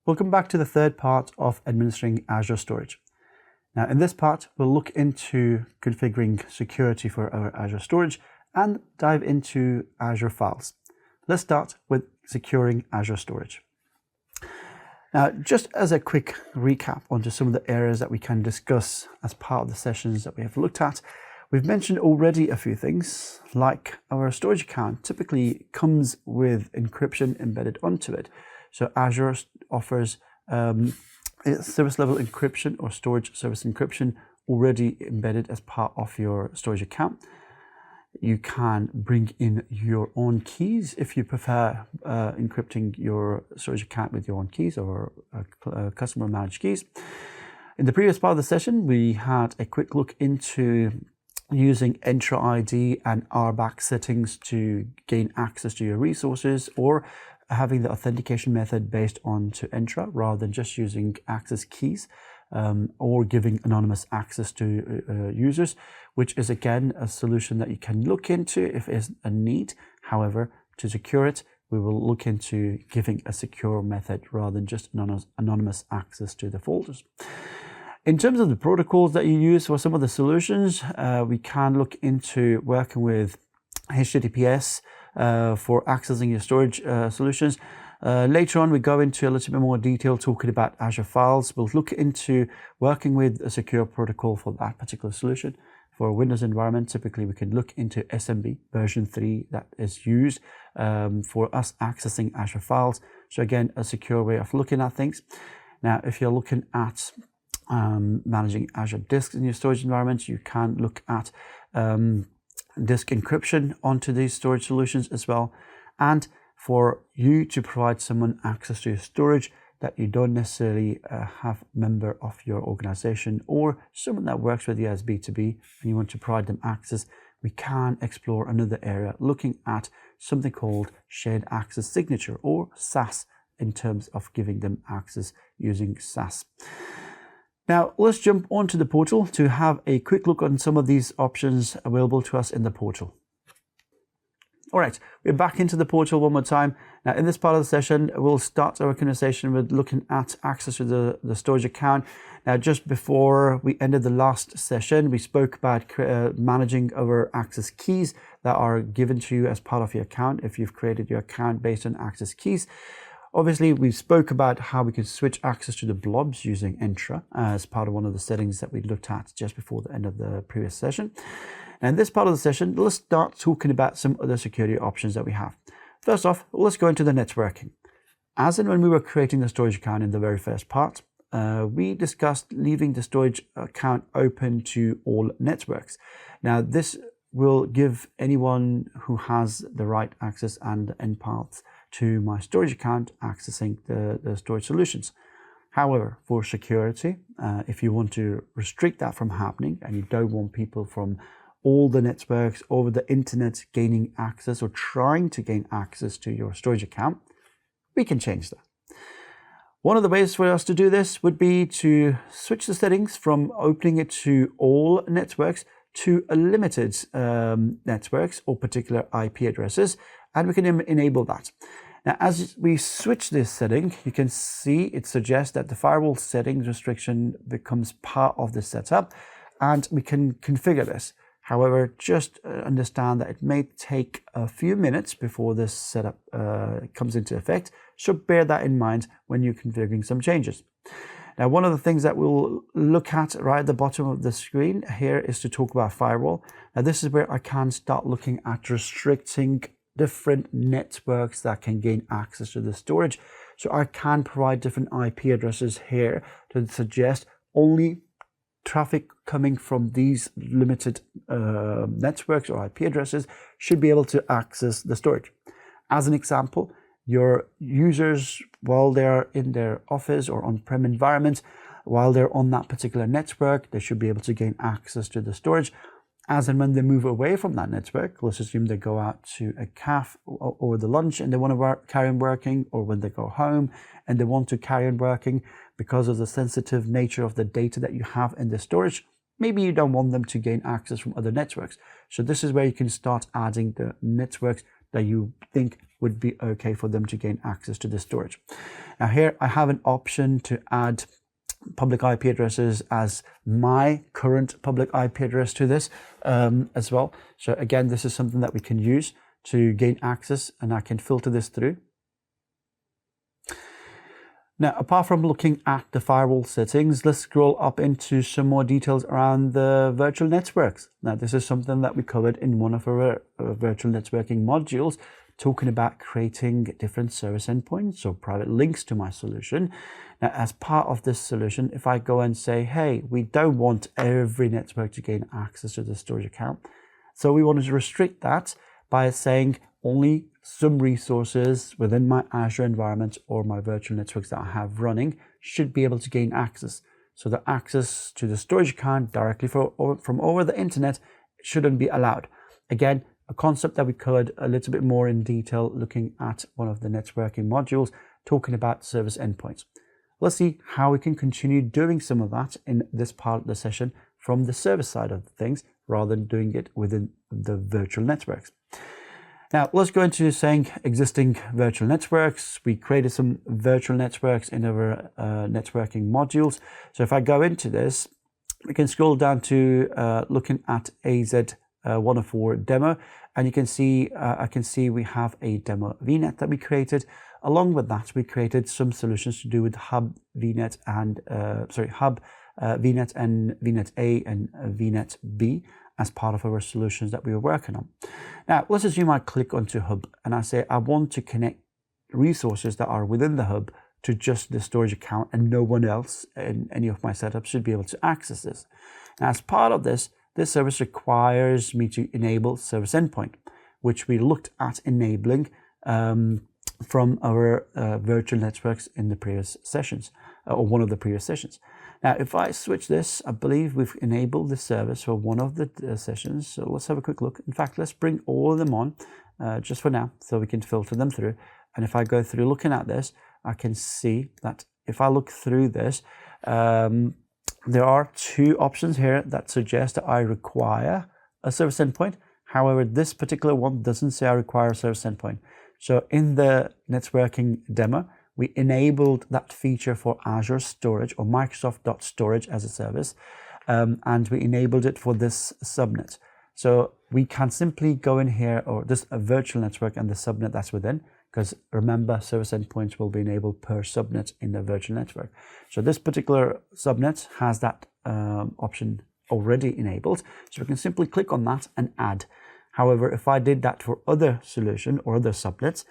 Welcome back to the third part of administering Azure Storage. Now in this part, we'll look into configuring security for our Azure Storage and dive into Azure Files. Let's start with securing Azure Storage. Now, just as a quick recap onto some of the areas that we can discuss as part of the sessions that we have looked at, we've mentioned already a few things, like our storage account typically comes with encryption embedded onto it. So Azure offers service level encryption or storage service encryption already embedded as part of your storage account. You can bring in your own keys if you prefer encrypting your storage account with your own keys or customer managed keys. In the previous part of the session, we had a quick look into using Entra ID and RBAC settings to gain access to your resources, or having the authentication method based on to Entra rather than just using access keys, or giving anonymous access to users, which is again a solution that you can look into if it's a need. However, to secure it, we will look into giving a secure method rather than just anonymous access to the folders. In terms of the protocols that you use for some of the solutions, we can look into working with HTTPS for accessing your storage solutions. Later on, we go into a little bit more detail talking about Azure Files. We'll look into working with a secure protocol for that particular solution. For a Windows environment, typically we can look into SMB version 3 that is used for us accessing Azure Files. So again, a secure way of looking at things. Now, if you're looking at managing Azure disks in your storage environment, you can look at disk encryption onto these storage solutions as well. And for you to provide someone access to your storage that you don't necessarily have a member of your organization or someone that works with you as B2B and you want to provide them access, we can explore another area looking at something called shared access signature, or SAS, in terms of giving them access using SAS. Now, let's jump onto the portal to have a quick look on some of these options available to us in the portal. All right, we're back into the portal one more time. Now, in this part of the session, we'll start our conversation with looking at access to the storage account. Now, just before we ended the last session, we spoke about managing our access keys that are given to you as part of your account if you've created your account based on access keys. Obviously, we spoke about how we can switch access to the blobs using Entra as part of one of the settings that we looked at just before the end of the previous session. And in this part of the session, let's start talking about some other security options that we have. First off, let's go into the networking. As and when we were creating the storage account in the very first part, we discussed leaving the storage account open to all networks. Now, this will give anyone who has the right access and end paths to my storage account accessing the storage solutions. However, for security, if you want to restrict that from happening and you don't want people from all the networks over the internet gaining access or trying to gain access to your storage account, we can change that. One of the ways for us to do this would be to switch the settings from opening it to all networks to a limited networks or particular IP addresses, and we can enable that. Now, as we switch this setting, you can see it suggests that the firewall settings restriction becomes part of the setup, and we can configure this. However, just understand that it may take a few minutes before this setup comes into effect, so bear that in mind when you're configuring some changes. Now, one of the things that we'll look at right at the bottom of the screen here is to talk about firewall. Now, this is where I can start looking at restricting different networks that can gain access to the storage. So I can provide different IP addresses here to suggest only traffic coming from these limited networks or IP addresses should be able to access the storage. As an example, your users, while they're in their office or on-prem environment, while they're on that particular network, they should be able to gain access to the storage. As and when they move away from that network, let's assume they go out to a cafe over the lunch and they want to carry on working, or when they go home and they want to carry on working, because of the sensitive nature of the data that you have in the storage, maybe you don't want them to gain access from other networks. So this is where you can start adding the networks that you think would be okay for them to gain access to the storage. Now here I have an option to add public IP addresses as my current public IP address to this as well. So again, this is something that we can use to gain access, and I can filter this through. Now, apart from looking at the firewall settings, let's scroll up into some more details around the virtual networks. Now, this is something that we covered in one of our virtual networking modules, talking about creating different service endpoints or private links to my solution. Now, as part of this solution, if I go and say, hey, we don't want every network to gain access to the storage account, so we wanted to restrict that by saying only some resources within my Azure environment or my virtual networks that I have running should be able to gain access. So the access to the storage account directly from over the internet shouldn't be allowed. Again, a concept that we covered a little bit more in detail looking at one of the networking modules, talking about service endpoints. Let's see how we can continue doing some of that in this part of the session from the service side of things, rather than doing it within the virtual networks. Now, let's go into saying existing virtual networks. We created some virtual networks in our networking modules. So if I go into this, we can scroll down to looking at AZ104 demo, and you can see, I can see we have a demo VNet that we created. Along with that, we created some solutions to do with Hub VNet and Hub VNet and VNet A and VNet B as part of our solutions that we were working on. Now, let's assume I click onto Hub and I say I want to connect resources that are within the Hub to just the storage account, and no one else in any of my setups should be able to access this. Now, as part of this, this service requires me to enable service endpoint, which we looked at enabling from our virtual networks in the previous sessions, or one of the previous sessions. Now, if I switch this, I believe we've enabled the service for one of the sessions. So let's have a quick look. In fact, let's bring all of them on just for now so we can filter them through. And if I go through looking at this, I can see that if I look through this, there are two options here that suggest that I require a service endpoint. However, this particular one doesn't say I require a service endpoint. So in the networking demo, we enabled that feature for Azure Storage or Microsoft.Storage as a service, and we enabled it for this subnet. So we can simply go in here, or this a virtual network and the subnet that's within, because remember, service endpoints will be enabled per subnet in the virtual network. So this particular subnet has that option already enabled. So we can simply click on that and add. However, if I did that for other solution or other subnets,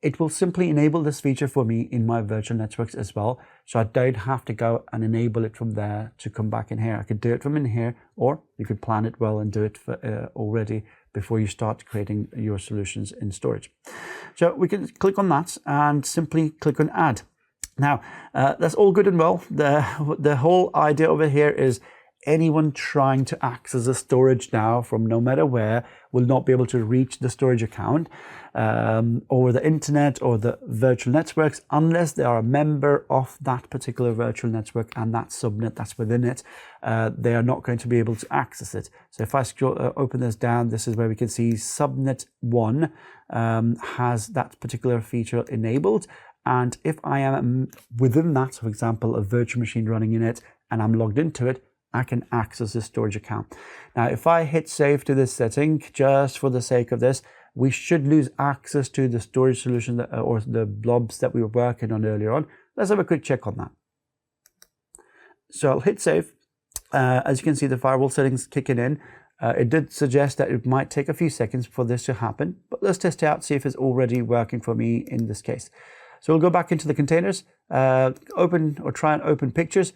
it will simply enable this feature for me in my virtual networks as well. So I don't have to go and enable it from there to come back in here. I could do it from in here, or you could plan it well and do it for, already before you start creating your solutions in storage. So we can click on that and simply click on add. Now, that's all good and well. The whole idea over here is anyone trying to access the storage now from no matter where will not be able to reach the storage account over the internet or the virtual networks unless they are a member of that particular virtual network and that subnet that's within it. They are not going to be able to access it. So if I scroll, open this down, this is where we can see subnet 1 has that particular feature enabled. And if I am within that, for example, a virtual machine running in it, and I'm logged into it, I can access the storage account. Now, if I hit save to this setting, just for the sake of this, we should lose access to the storage solution that, or the blobs that we were working on earlier on. Let's have a quick check on that. So I'll hit save. As you can see, the firewall settings kicking in. It did suggest that it might take a few seconds for this to happen, but let's test it out, see if it's already working for me in this case. So we'll go back into the containers, open or try and open pictures.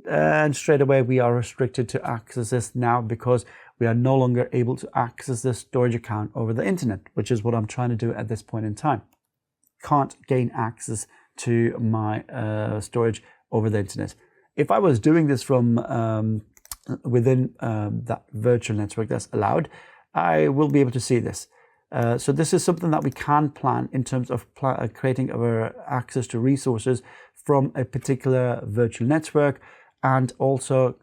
And straight away we are restricted to access this now because we are no longer able to access this storage account over the internet, which is what I'm trying to do at this point in time. Can't gain access to my storage over the internet. If I was doing this from within that virtual network that's allowed, I will be able to see this. So this is something that we can plan in terms of creating our access to resources from a particular virtual network, and also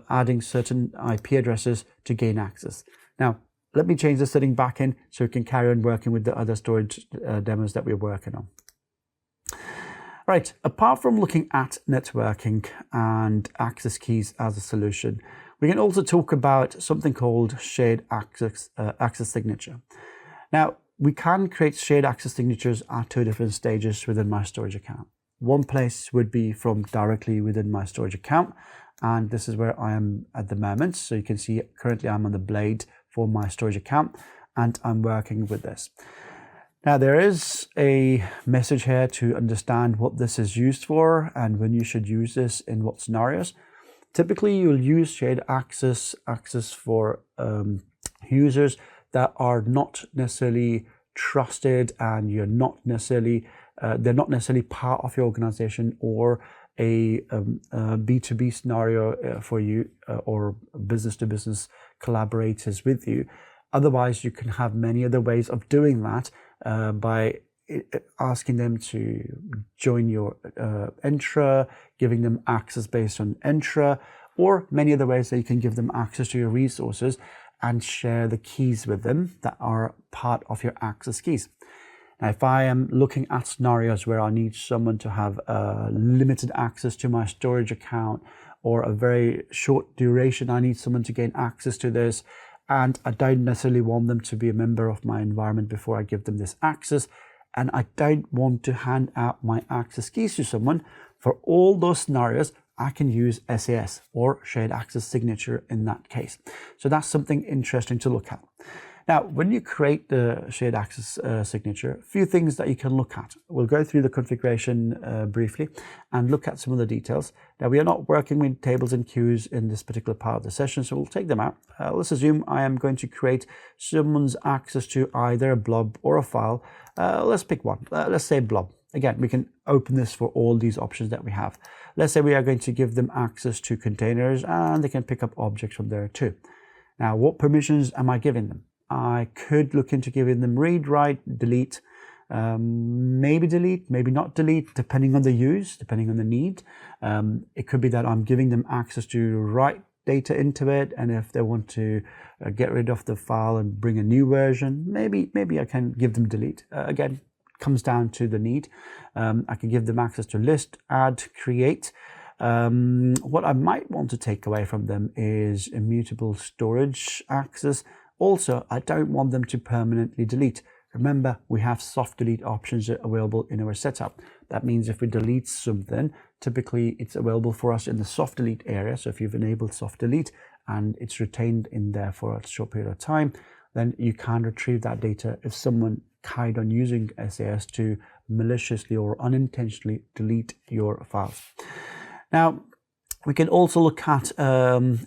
adding certain IP addresses to gain access. Now, let me change the setting back in so we can carry on working with the other storage demos that we're working on. Right, apart from looking at networking and access keys as a solution, we can also talk about something called shared access signature. Now, we can create shared access signatures at 2 different stages within my storage account. One place would be from directly within my storage account, and this is where I am at the moment. So you can see currently I'm on the blade for my storage account, and I'm working with this. Now, there is a message here to understand what this is used for and when you should use this in what scenarios. Typically, you'll use shared access for users that are not necessarily trusted, and you're not necessarily they're not necessarily part of your organization or a B2B scenario for you or business to business collaborators with you. Otherwise, you can have many other ways of doing that by asking them to join your Entra, giving them access based on Entra, or many other ways that you can give them access to your resources and share the keys with them that are part of your access keys. Now, if I am looking at scenarios where I need someone to have limited access to my storage account, or a very short duration, I need someone to gain access to this, and I don't necessarily want them to be a member of my environment before I give them this access, and I don't want to hand out my access keys to someone, for all those scenarios, I can use SAS or shared access signature in that case. So that's something interesting to look at. Now, when you create the shared access signature, a few things that you can look at. We'll go through the configuration briefly and look at some of the details. Now, we are not working with tables and queues in this particular part of the session, so we'll take them out. Let's assume I am going to create someone's access to either a blob or a file. Let's pick one. Let's say blob. Again, we can open this for all these options that we have. Let's say we are going to give them access to containers, and they can pick up objects from there too. Now, what permissions am I giving them? I could look into giving them read, write, delete, maybe delete, maybe not delete, depending on the use, depending on the need. It could be that I'm giving them access to write data into it, and if they want to get rid of the file and bring a new version, maybe I can give them delete. Again, comes down to the need. I can give them access to list, add, create. What I might want to take away from them is immutable storage access. Also, I don't want them to permanently delete. Remember, we have soft delete options available in our setup. That means if we delete something, typically it's available for us in the soft delete area. So if you've enabled soft delete and it's retained in there for a short period of time, then you can retrieve that data if someone carried on using SAS to maliciously or unintentionally delete your files. Now, we can also look at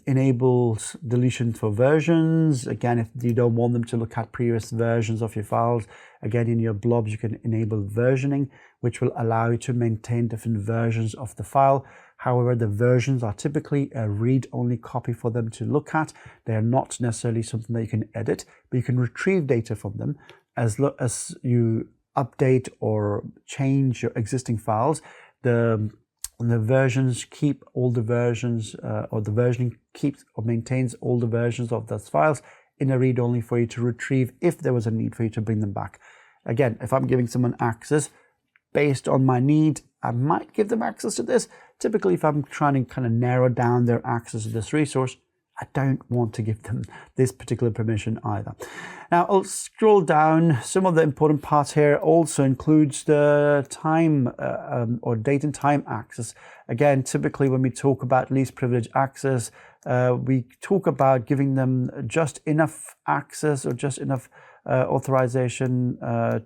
enable deletion for versions. Again, if you don't want them to look at previous versions of your files, again, in your blobs, you can enable versioning, which will allow you to maintain different versions of the file. However, the versions are typically a read-only copy for them to look at. They are not necessarily something that you can edit, but you can retrieve data from them as you update or change your existing files. The versions keep all the versions, or the versioning keeps or maintains all the versions of those files in a read-only for you to retrieve if there was a need for you to bring them back. Again, if I'm giving someone access based on my need, I might give them access to this. Typically, if I'm trying to kind of narrow down their access to this resource, I don't want to give them this particular permission either. Now, I'll scroll down. Some of the important parts here also includes the time or date and time access. Again, typically when we talk about least privilege access, we talk about giving them just enough access or just enough authorization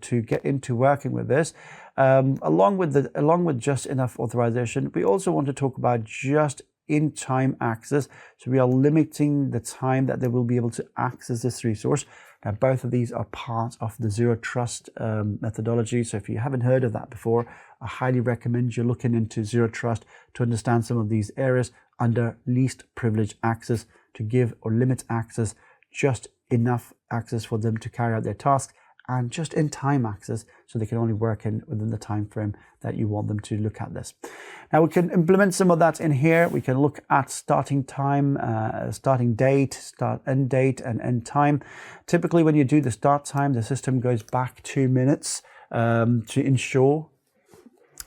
to get into working with this. Along with just enough authorization, we also want to talk about just in-time access. So we are limiting the time that they will be able to access this resource. Now, both of these are part of the Zero Trust methodology. So if you haven't heard of that before, I highly recommend you looking into Zero Trust to understand some of these areas under least privilege access, to give or limit access, just enough access for them to carry out their tasks and just in time access, so they can only work within the time frame that you want them to look at this. Now we can implement some of that in here. We can look at starting time, starting date, end date, and end time. Typically when you do the start time, the system goes back 2 minutes to ensure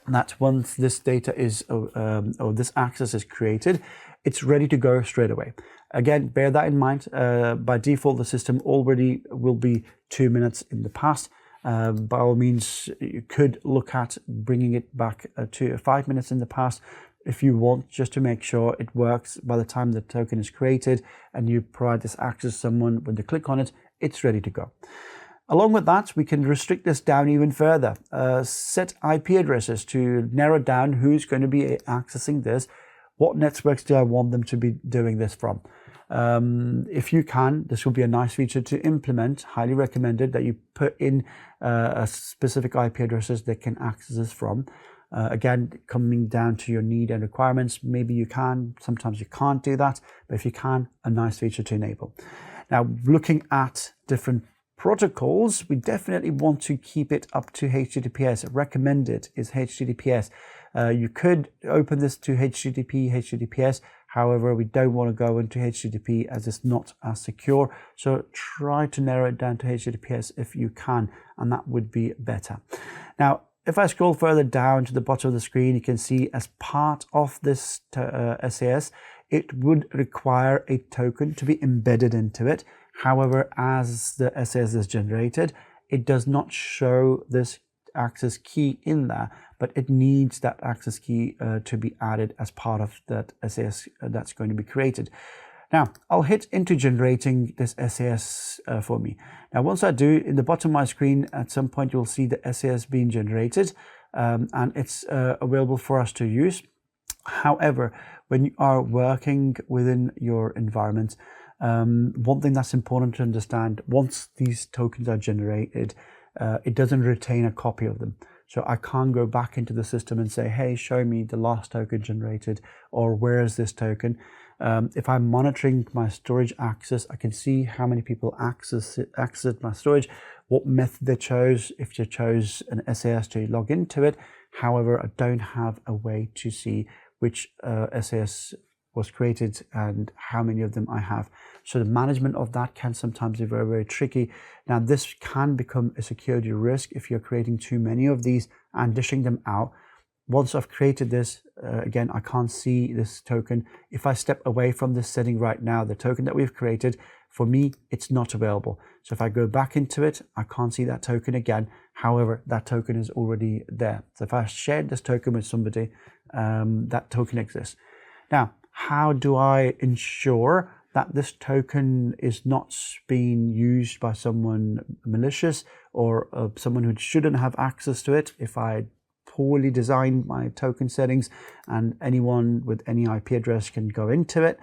that once this data is or this access is created, it's ready to go straight away. Again, bear that in mind. By default, the system already will be 2 minutes in the past. By all means, you could look at bringing it back to 5 minutes in the past if you want, just to make sure it works by the time the token is created and you provide this access to someone. When they click on it, it's ready to go. Along with that, we can restrict this down even further. Set IP addresses to narrow down who's going to be accessing this. What networks do I want them to be doing this from? If you can, this will be a nice feature to implement. Highly recommended that you put in a specific IP addresses they can access this from. Again, coming down to your need and requirements, maybe you can, sometimes you can't do that, but if you can, a nice feature to enable. Now, looking at different protocols, we definitely want to keep it up to HTTPS. Recommended is HTTPS. You could open this to HTTPS. However, we don't want to go into HTTP as it's not as secure. So try to narrow it down to HTTPS if you can, and that would be better. Now, if I scroll further down to the bottom of the screen, you can see as part of this SAS, it would require a token to be embedded into it. However, as the SAS is generated, it does not show this access key in there, but it needs that access key to be added as part of that SAS that's going to be created. Now, I'll hit into generating this SAS for me. Now, once I do, in the bottom of my screen, at some point, you'll see the SAS being generated, and it's available for us to use. However, when you are working within your environment, one thing that's important to understand, once these tokens are generated, it doesn't retain a copy of them. So I can't go back into the system and say, hey, show me the last token generated, or where is this token? If I'm monitoring my storage access, I can see how many people accessed my storage, what method they chose, if they chose an SAS to log into it. However, I don't have a way to see which SAS was created and how many of them I have. So the management of that can sometimes be very, very tricky. Now, this can become a security risk if you're creating too many of these and dishing them out. Once I've created this, again, I can't see this token. If I step away from this setting right now, the token that we've created, for me, it's not available. So if I go back into it, I can't see that token again. However, that token is already there. So if I shared this token with somebody, that token exists. Now, how do I ensure that this token is not being used by someone malicious or someone who shouldn't have access to it? If I poorly designed my token settings and anyone with any IP address can go into it.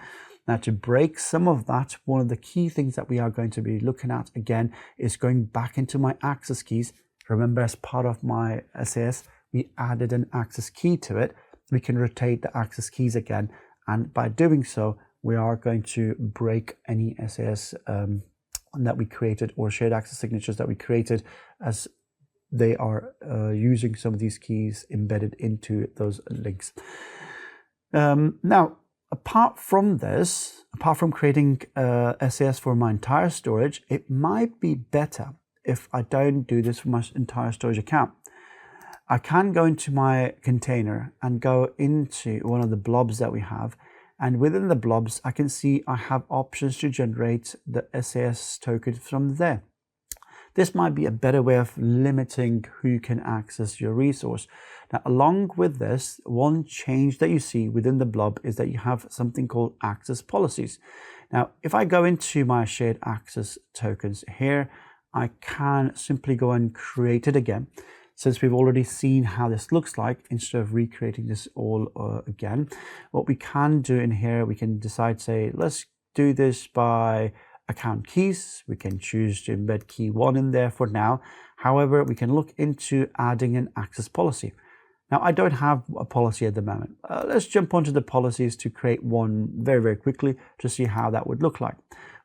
Now, to break some of that, one of the key things that we are going to be looking at again is going back into my access keys. Remember, as part of my SAS, we added an access key to it. We can rotate the access keys again, and by doing so, we are going to break any SAS that we created or shared access signatures that we created, as they are using some of these keys embedded into those links. Now, apart from this, apart from creating SAS for my entire storage, it might be better if I don't do this for my entire storage account. I can go into my container and go into one of the blobs that we have. And within the blobs, I can see I have options to generate the SAS token from there. This might be a better way of limiting who can access your resource. Now, along with this, one change that you see within the blob is that you have something called access policies. Now, if I go into my shared access tokens here, I can simply go and create it again. Since we've already seen how this looks like, instead of recreating this all again, what we can do in here, we can decide, say, let's do this by account keys. We can choose to embed key 1 in there for now. However, we can look into adding an access policy. Now, I don't have a policy at the moment. Let's jump onto the policies to create one very, very quickly to see how that would look like.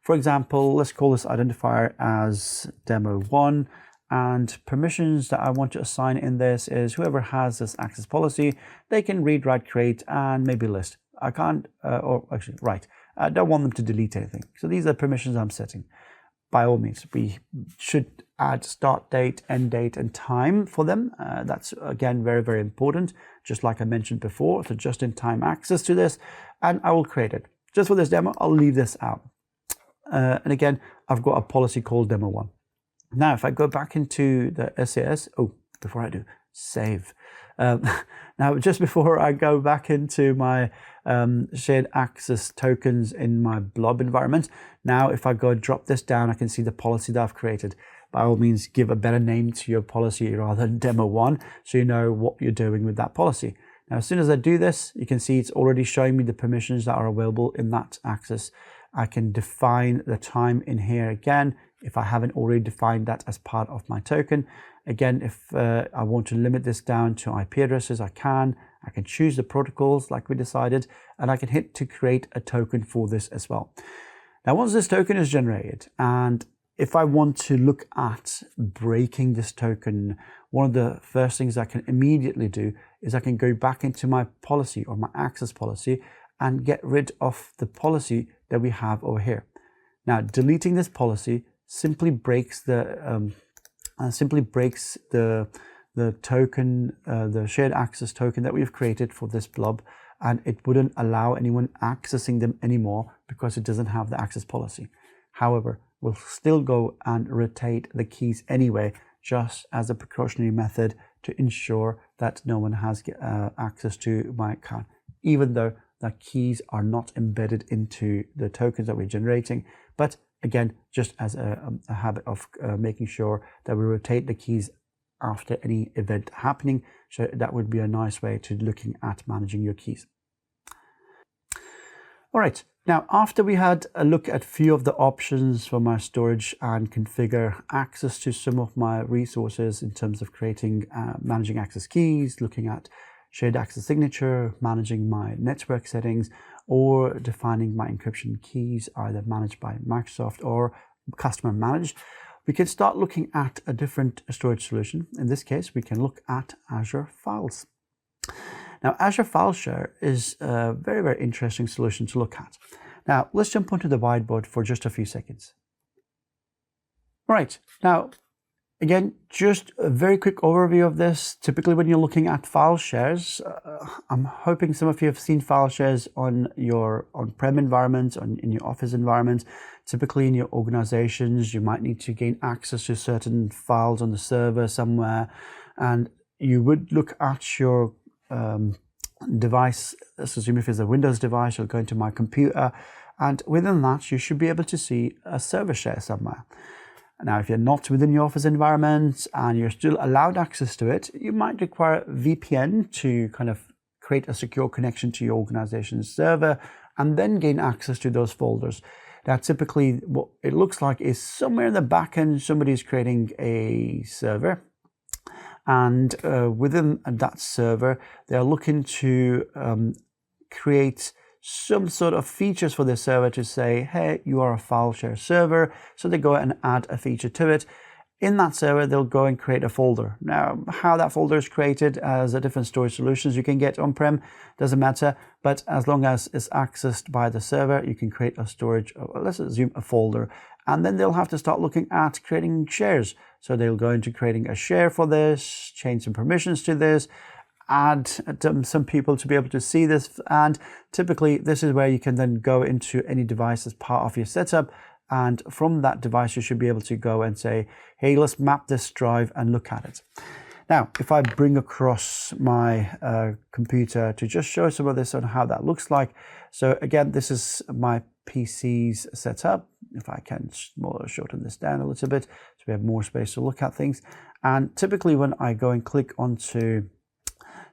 For example, let's call this identifier as demo1. And permissions that I want to assign in this is whoever has this access policy, they can read, write, create, and maybe list. I can't, or actually write. I don't want them to delete anything. So these are permissions I'm setting. By all means, we should add start date, end date, and time for them. That's, again, very, very important. Just like I mentioned before, so just-in-time access to this, and I will create it. Just for this demo, I'll leave this out. And again, I've got a policy called demo1. Now, if I go back into the SAS, before I do, save. Now, just before I go back into my shared access tokens in my blob environment, now if I go drop this down, I can see the policy that I've created. By all means, give a better name to your policy rather than demo1, so you know what you're doing with that policy. Now, as soon as I do this, you can see it's already showing me the permissions that are available in that access. I can define the time in here again, if I haven't already defined that as part of my token. Again, if I want to limit this down to IP addresses, I can choose the protocols like we decided, and I can hit to create a token for this as well. Now, once this token is generated, and if I want to look at breaking this token, one of the first things I can immediately do is I can go back into my policy or my access policy and get rid of the policy that we have over here. Now, deleting this policy simply breaks the token, the shared access token that we've created for this blob, and it wouldn't allow anyone accessing them anymore because it doesn't have the access policy. However, we'll still go and rotate the keys anyway, just as a precautionary method to ensure that no one has access to my account, even though the keys are not embedded into the tokens that we're generating. But again, just as a habit of making sure that we rotate the keys after any event happening. So that would be a nice way to looking at managing your keys. All right, now after we had a look at a few of the options for my storage and configure access to some of my resources in terms of creating, managing access keys, looking at shared access signature, managing my network settings, or defining my encryption keys, either managed by Microsoft or customer managed, we can start looking at a different storage solution. In this case, we can look at Azure Files. Now, Azure File Share is a very, very interesting solution to look at. Now, let's jump onto the whiteboard for just a few seconds. All right, now, again, just a very quick overview of this. Typically, when you're looking at file shares, I'm hoping some of you have seen file shares on your on-prem environments, in your office environments. Typically, in your organizations, you might need to gain access to certain files on the server somewhere, and you would look at your device. Let's assume if it's a Windows device, you'll go into My Computer, and within that, you should be able to see a server share somewhere. Now, if you're not within your office environment and you're still allowed access to it, you might require VPN to kind of create a secure connection to your organization's server and then gain access to those folders. Now, typically what it looks like is somewhere in the back end, somebody's creating a server, and within that server, they're looking to create some sort of features for the server to say, hey, you are a file share server. So they go and add a feature to it. In that server, they'll go and create a folder. Now, how that folder is created as a different storage solutions you can get on-prem, doesn't matter. But as long as it's accessed by the server, you can create a storage, let's assume a folder. And then they'll have to start looking at creating shares. So they'll go into creating a share for this, change some permissions to this, add some people to be able to see this, and typically this is where you can then go into any device as part of your setup, and from that device you should be able to go and say, hey, let's map this drive and look at it. Now, if I bring across my computer to just show some of this on how that looks like. So again, this is my PC's setup. If I can shorten this down a little bit so we have more space to look at things. And typically when I go and click onto,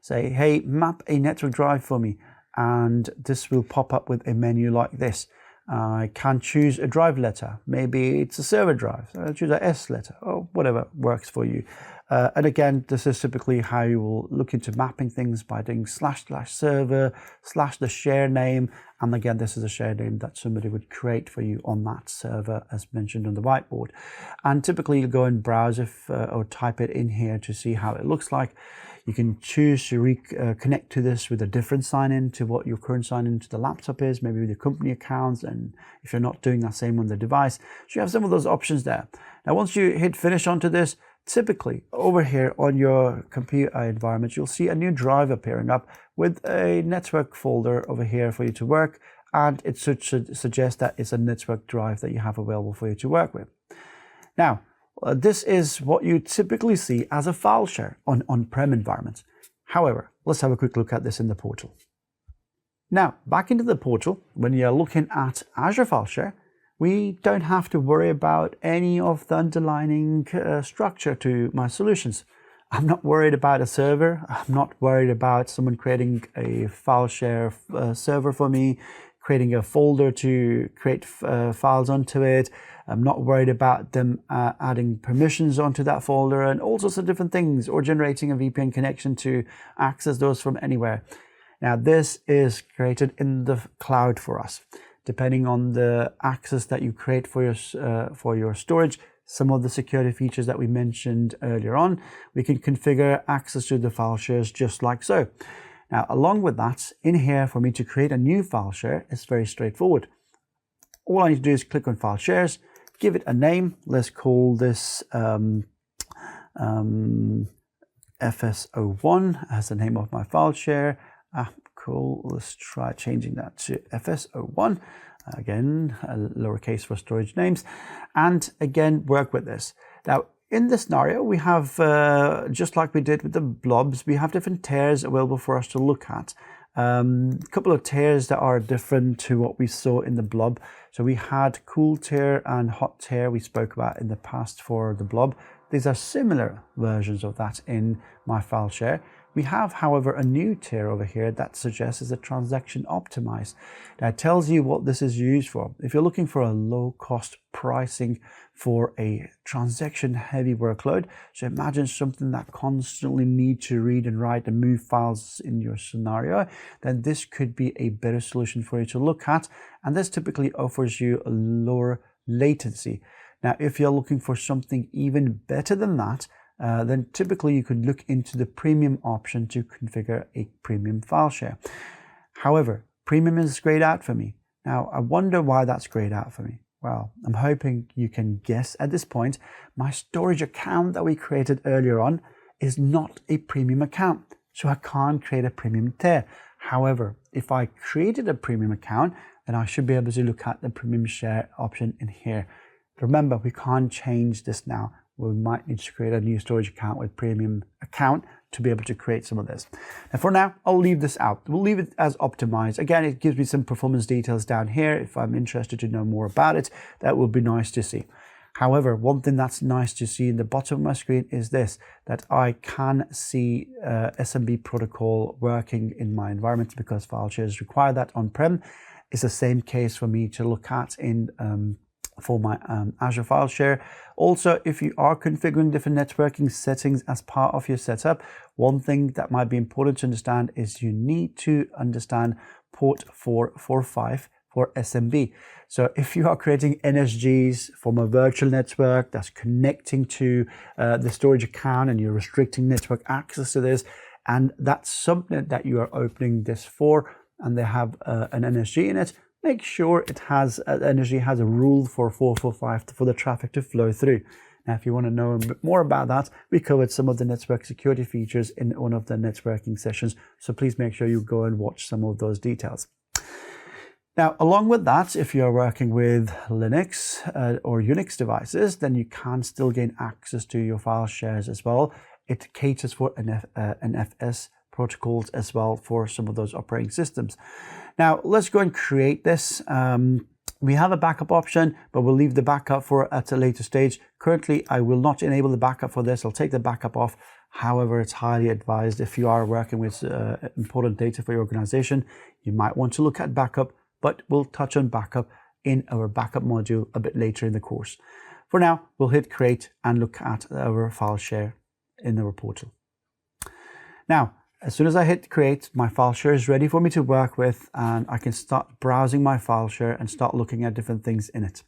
say, hey, map a network drive for me, and this will pop up with a menu like this. I can choose a drive letter. Maybe it's a server drive. So I'll choose a S letter or whatever works for you. And again, this is typically how you will look into mapping things by doing //server / the share name. And again, this is a share name that somebody would create for you on that server as mentioned on the whiteboard. And typically you go and browse or type it in here to see how it looks like. You can choose to connect to this with a different sign-in to what your current sign-in to the laptop is, maybe with your company accounts, and if you're not doing that same on the device. So you have some of those options there. Now, once you hit finish onto this, typically over here on your computer environment, you'll see a new drive appearing up with a network folder over here for you to work, and it should suggest that it's a network drive that you have available for you to work with. Now, this is what you typically see as a file share on on-prem environments. However, let's have a quick look at this in the portal. Now, back into the portal, when you're looking at Azure File Share, we don't have to worry about any of the underlying structure to my solutions. I'm not worried about a server. I'm not worried about someone creating a file share server for me, creating a folder to create files onto it. I'm not worried about them adding permissions onto that folder and all sorts of different things, or generating a VPN connection to access those from anywhere. Now, this is created in the cloud for us. Depending on the access that you create for your storage, some of the security features that we mentioned earlier on, we can configure access to the file shares just like so. Now, along with that, in here, for me to create a new file share, it's very straightforward. All I need to do is click on File Shares, give it a name. Let's call this FS01 as the name of my file share. Cool. Let's try changing that to FS01. Again, lowercase for storage names. And again, work with this. Now, in this scenario, we have, just like we did with the blobs, we have different tiers available for us to look at. A couple of tiers that are different to what we saw in the blob. So we had cool tier and hot tier we spoke about in the past for the blob. These are similar versions of that in my file share. We have, however, a new tier over here that suggests is a transaction optimized. That tells you what this is used for. If you're looking for a low cost pricing for a transaction heavy workload, so imagine something that constantly need to read and write and move files in your scenario, then this could be a better solution for you to look at. And this typically offers you a lower latency. Now, if you're looking for something even better than that, then typically you could look into the premium option to configure a premium file share. However, premium is grayed out for me. Now, I wonder why that's grayed out for me. Well, I'm hoping you can guess at this point. My storage account that we created earlier on is not a premium account, so I can't create a premium tier. However, if I created a premium account, then I should be able to look at the premium share option in here. Remember, we can't change this now. We might need to create a new storage account with premium account to be able to create some of this. And for now, I'll leave this out. We'll leave it as optimized. Again, it gives me some performance details down here. If I'm interested to know more about it, that would be nice to see. However, one thing that's nice to see in the bottom of my screen is this, that I can see SMB protocol working in my environment because file shares require that on-prem. It's the same case for me to look at in for my Azure File Share. Also, if you are configuring different networking settings as part of your setup, one thing that might be important to understand is you need to understand port 445 for SMB. So if you are creating NSGs from a virtual network that's connecting to the storage account and you're restricting network access to this, and that subnet that you are opening this for, and they have an NSG in it, make sure it has NSG has a rule for 445 for the traffic to flow through. Now, if you want to know a bit more about that, we covered some of the network security features in one of the networking sessions. So please make sure you go and watch some of those details. Now, along with that, if you're working with Linux or Unix devices, then you can still gain access to your file shares as well. It caters for NFS protocols as well for some of those operating systems. Now, let's go and create this. We have a backup option, but we'll leave the backup for at a later stage. Currently, I will not enable the backup for this. I'll take the backup off. However, it's highly advised if you are working with important data for your organization, you might want to look at backup, but we'll touch on backup in our backup module a bit later in the course. For now, we'll hit create and look at our file share in our portal. Now, as soon as I hit create, my file share is ready for me to work with, and I can start browsing my file share and start looking at different things in it.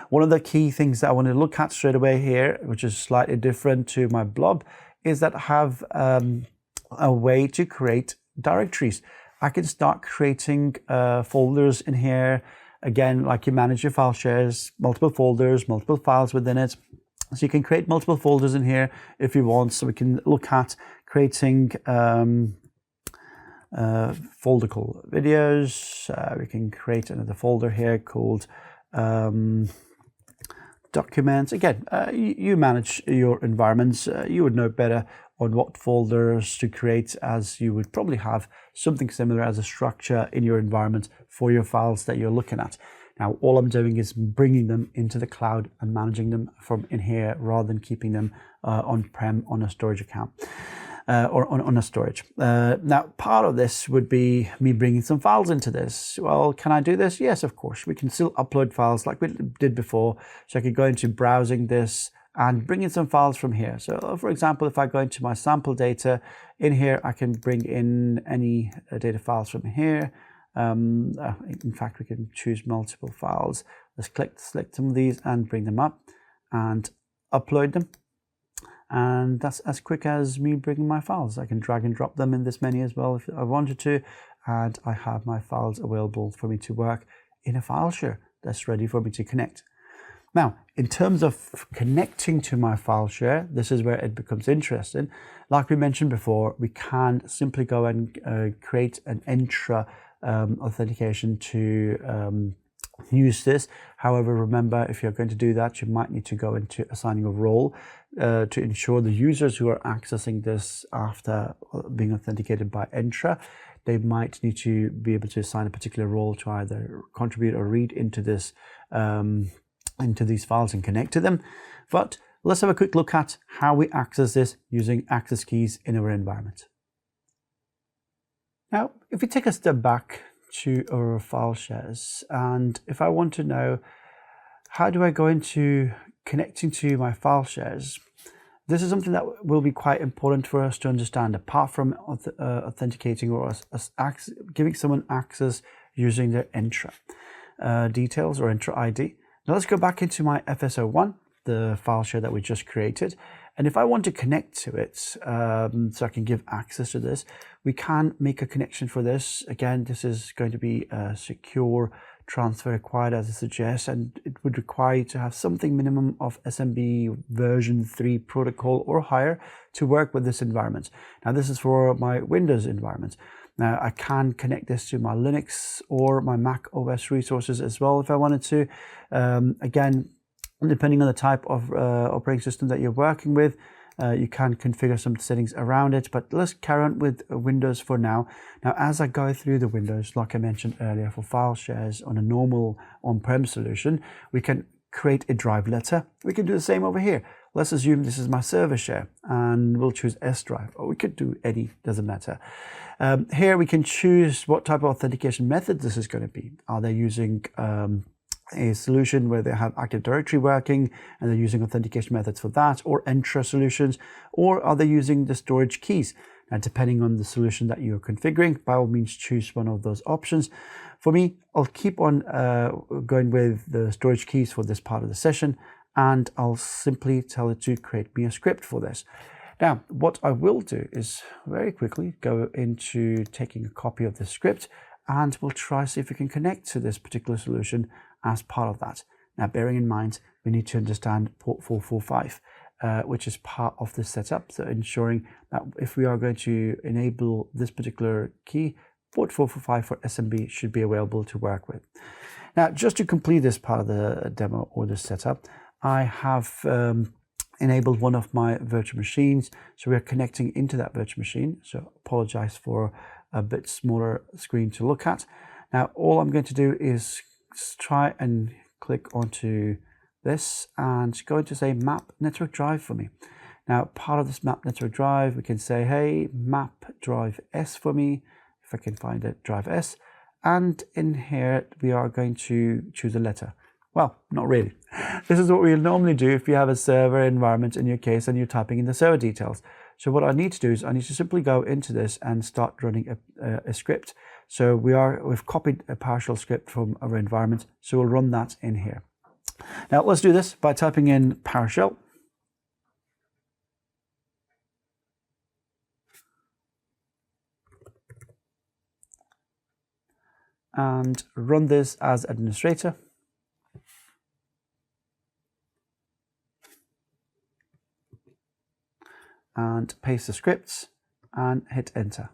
One of the key things that I want to look at straight away here, which is slightly different to my blob, is that I have a way to create directories. I can start creating folders in here. Again, like you manage your file shares, multiple folders, multiple files within it. So you can create multiple folders in here if you want. So we can look at creating folder called videos. We can create another folder here called documents. Again, you manage your environments. You would know better on what folders to create, as you would probably have something similar as a structure in your environment for your files that you're looking at. Now, all I'm doing is bringing them into the cloud and managing them from in here rather than keeping them on-prem on a storage account or on a storage. Now, part of this would be me bringing some files into this. Well, can I do this? Yes, of course. We can still upload files like we did before. So I could go into browsing this and bring in some files from here. So for example, if I go into my sample data in here, I can bring in any data files from here. In fact, we can choose multiple files. Let's select some of these and bring them up and upload them. And that's as quick as me bringing my files. I can drag and drop them in this menu as well if I wanted to. And I have my files available for me to work in a file share that's ready for me to connect. Now, in terms of connecting to my file share, this is where it becomes interesting. Like we mentioned before, we can simply go and create an Entra authentication to use this. However, remember, if you're going to do that, you might need to go into assigning a role to ensure the users who are accessing this after being authenticated by Entra, they might need to be able to assign a particular role to either contribute or read into this into these files and connect to them. But let's have a quick look at how we access this using access keys in our environment. Now, if we take a step back to our file shares, and if I want to know how do I go into connecting to my file shares, this is something that will be quite important for us to understand, apart from authenticating or giving someone access using their Entra details or Entra ID. Now let's go back into my FSO1, the file share that we just created. And if I want to connect to it, so I can give access to this, we can make a connection for this. Again, this is going to be a secure transfer required, as it suggests, and it would require you to have something minimum of SMB version 3 protocol or higher to work with this environment. Now, this is for my Windows environment. Now, I can connect this to my Linux or my Mac OS resources as well if I wanted to. Again, depending on the type of operating system that you're working with, you can configure some settings around it, but let's carry on with Windows for now. Now, as I go through the Windows, like I mentioned earlier, for file shares on a normal on-prem solution, we can create a drive letter. We can do the same over here. Let's assume this is my server share, and we'll choose S drive, or we could do any, doesn't matter. Here we can choose what type of authentication method this is going to be. Are they using a solution where they have Active Directory working and they're using authentication methods for that, or Entra solutions, or are they using the storage keys? And depending on the solution that you're configuring, by all means choose one of those options. For me, I'll keep on going with the storage keys for this part of the session, and I'll simply tell it to create me a script for this. Now, what I will do is very quickly go into taking a copy of the script, and we'll try to see if we can connect to this particular solution as part of that. Now, bearing in mind, we need to understand port 445, which is part of the setup. So ensuring that if we are going to enable this particular key, port 445 for SMB should be available to work with. Now, just to complete this part of the demo or the setup, I have enabled one of my virtual machines. So we are connecting into that virtual machine. So apologize for a bit smaller screen to look at. Now, all I'm going to do is try and click onto this and going to say map network drive for me. Now, part of this map network drive, we can say, hey, map drive S for me, if I can find it, drive S. And in here, we are going to choose a letter. Well, not really. This is what we'll normally do if you have a server environment in your case and you're typing in the server details. So what I need to do is I need to simply go into this and start running a script. So we've copied a PowerShell script from our environment, so we'll run that in here. Now let's do this by typing in PowerShell. And run this as administrator. And paste the scripts and hit enter.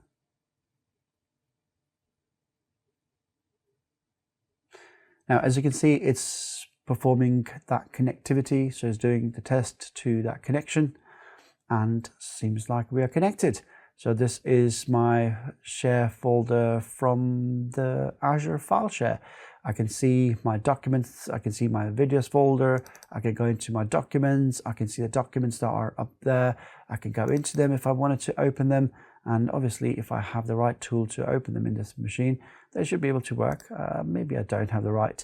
Now, as you can see, it's performing that connectivity. So it's doing the test to that connection and seems like we are connected. So this is my share folder from the Azure file share. I can see my documents, I can see my videos folder, I can go into my documents, I can see the documents that are up there, I can go into them if I wanted to open them, and obviously if I have the right tool to open them in this machine, they should be able to work. Maybe I don't have the right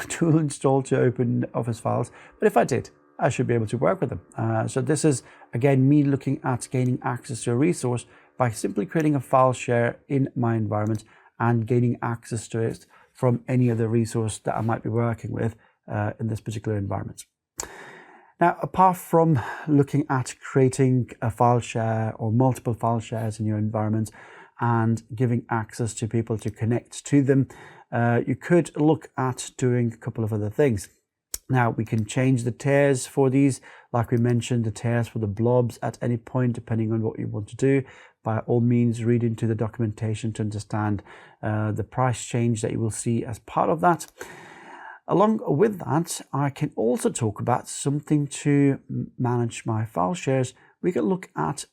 tool installed to open Office files, but if I did, I should be able to work with them. So this is, again, me looking at gaining access to a resource by simply creating a file share in my environment and gaining access to it from any other resource that I might be working with in this particular environment. Now, apart from looking at creating a file share or multiple file shares in your environment and giving access to people to connect to them, you could look at doing a couple of other things. Now, we can change the tiers for these. Like we mentioned, the tiers for the blobs at any point, depending on what you want to do. By all means, read into the documentation to understand the price change that you will see as part of that. Along with that, I can also talk about something to manage my file shares. We can look at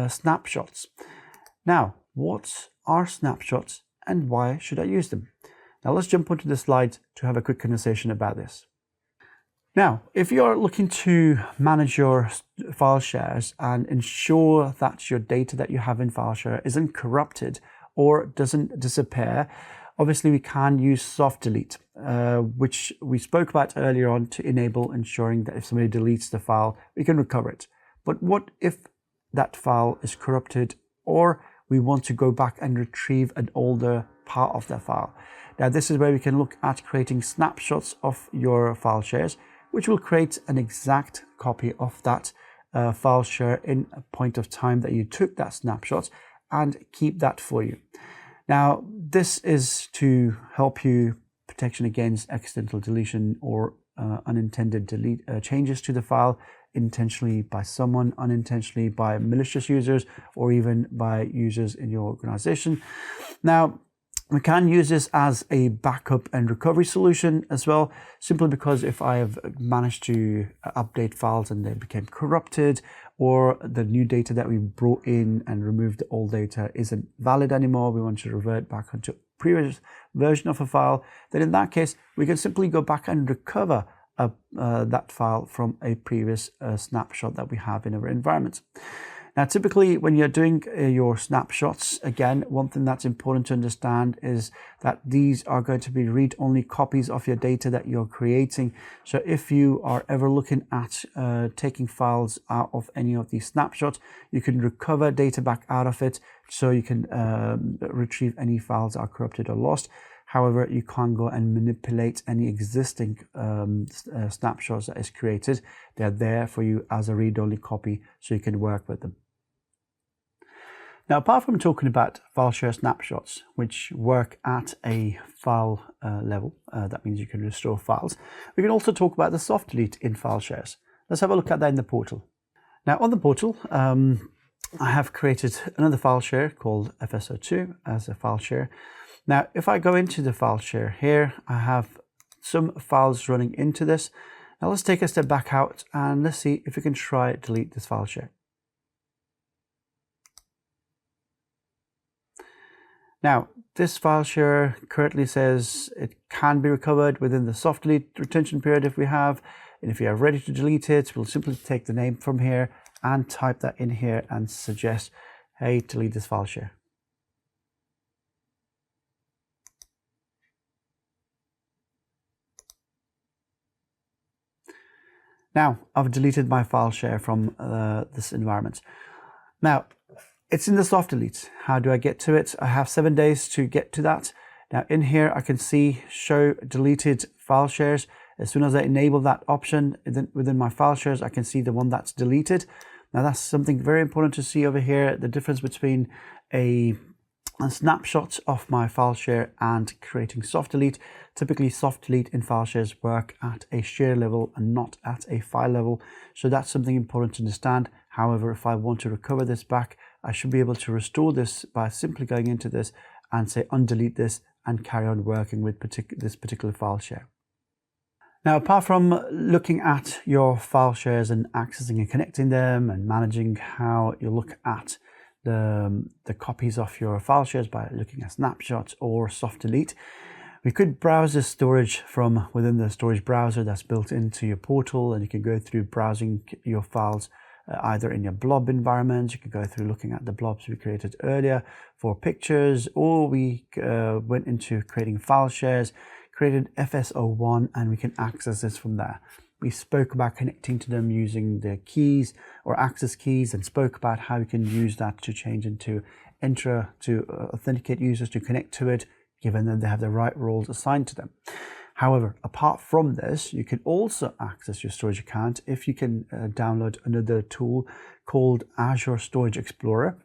snapshots. Now, what are snapshots and why should I use them? Now, let's jump onto the slide to have a quick conversation about this. Now, if you're looking to manage your file shares and ensure that your data that you have in file share isn't corrupted or doesn't disappear, obviously we can use soft delete, which we spoke about earlier on, to enable ensuring that if somebody deletes the file, we can recover it. But what if that file is corrupted or we want to go back and retrieve an older part of the file? Now, this is where we can look at creating snapshots of your file shares, which will create an exact copy of that file share in a point of time that you took that snapshot and keep that for you. Now, this is to help you protection against accidental deletion or unintended changes to the file, intentionally by someone, unintentionally by malicious users, or even by users in your organization. Now, we can use this as a backup and recovery solution as well, simply because if I have managed to update files and they became corrupted, or the new data that we brought in and removed the old data isn't valid anymore, we want to revert back onto a previous version of a file, then in that case, we can simply go back and recover that file from a previous snapshot that we have in our environment. Now, typically when you're doing your snapshots, again, one thing that's important to understand is that these are going to be read-only copies of your data that you're creating. So if you are ever looking at taking files out of any of these snapshots, you can recover data back out of it, so you can retrieve any files that are corrupted or lost. However, you can't go and manipulate any existing snapshots that is created. They're there for you as a read-only copy, so you can work with them. Now, apart from talking about file share snapshots, which work at a file level, that means you can restore files, we can also talk about the soft delete in file shares. Let's have a look at that in the portal. Now, on the portal, I have created another file share called FSO2 as a file share. Now, if I go into the file share here, I have some files running into this. Now, let's take a step back out and let's see if we can try delete this file share. Now, this file share currently says it can be recovered within the soft delete retention period if we have. And if you are ready to delete it, we'll simply take the name from here and type that in here and suggest, hey, delete this file share. Now, I've deleted my file share from this environment. Now, it's in the soft delete. How do I get to it? I have 7 days to get to that. Now, in here, I can see show deleted file shares. As soon as I enable that option within my file shares, I can see the one that's deleted. Now, that's something very important to see over here, the difference between a snapshot of my file share and creating soft delete. Typically, soft delete in file shares work at a share level and not at a file level. So that's something important to understand. However, if I want to recover this back, I should be able to restore this by simply going into this and say undelete this and carry on working with this particular file share. Now, apart from looking at your file shares and accessing and connecting them and managing how you look at the copies of your file shares by looking at snapshots or soft delete, we could browse the storage from within the storage browser that's built into your portal, and you can go through browsing your files either in your blob environment. You can go through looking at the blobs we created earlier for pictures, or we went into creating file shares, created FS01, and we can access this from there. We spoke about connecting to them using the keys or access keys, and spoke about how you can use that to change into Entra to authenticate users to connect to it, given that they have the right roles assigned to them. However, apart from this, you can also access your storage account if you can download another tool called Azure Storage Explorer,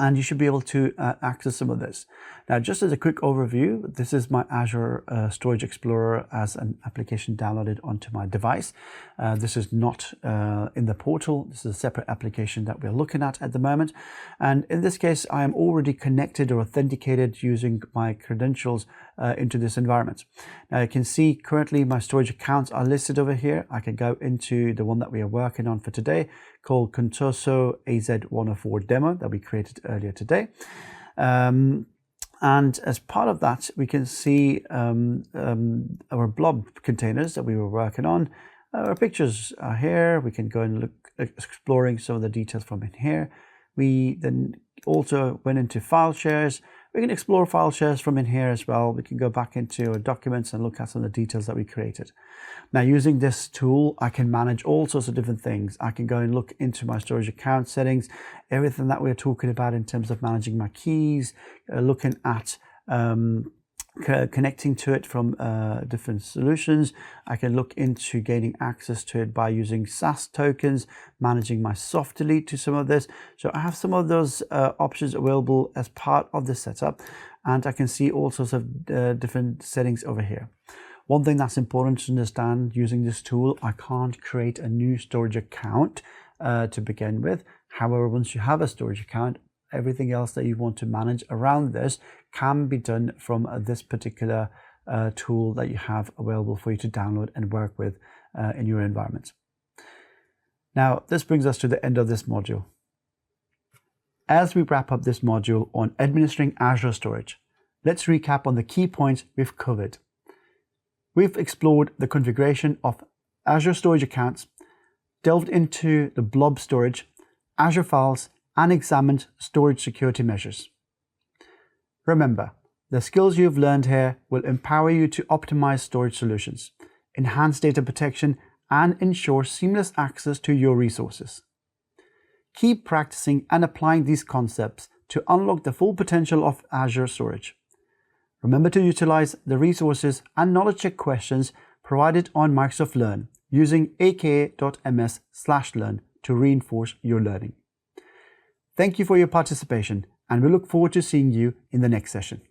and you should be able to access some of this. Now, just as a quick overview, this is my Azure Storage Explorer as an application downloaded onto my device. This is not in the portal. This is a separate application that we're looking at the moment. And in this case, I am already connected or authenticated using my credentials into this environment. Now, you can see currently my storage accounts are listed over here. I can go into the one that we are working on for today, called Contoso AZ104 demo that we created earlier today. And as part of that, we can see our blob containers that we were working on. Our pictures are here. We can go and look exploring some of the details from in here. We then also went into file shares. We can explore file shares from in here as well. We can go back into our documents and look at some of the details that we created. Now, using this tool, I can manage all sorts of different things. I can go and look into my storage account settings, everything that we're talking about in terms of managing my keys, looking at connecting to it from different solutions. I can look into gaining access to it by using SAS tokens, managing my soft delete to some of this. So I have some of those options available as part of the setup, and I can see all sorts of different settings over here. One thing that's important to understand using this tool, I can't create a new storage account to begin with. However, once you have a storage account, everything else that you want to manage around this can be done from this particular tool that you have available for you to download and work with in your environment. Now, this brings us to the end of this module. As we wrap up this module on administering Azure storage, let's recap on the key points we've covered. We've explored the configuration of Azure storage accounts, delved into the blob storage, Azure files, and examined storage security measures. Remember, the skills you've learned here will empower you to optimize storage solutions, enhance data protection, and ensure seamless access to your resources. Keep practicing and applying these concepts to unlock the full potential of Azure storage. Remember to utilize the resources and knowledge check questions provided on Microsoft Learn using aka.ms/learn to reinforce your learning. Thank you for your participation, and we look forward to seeing you in the next session.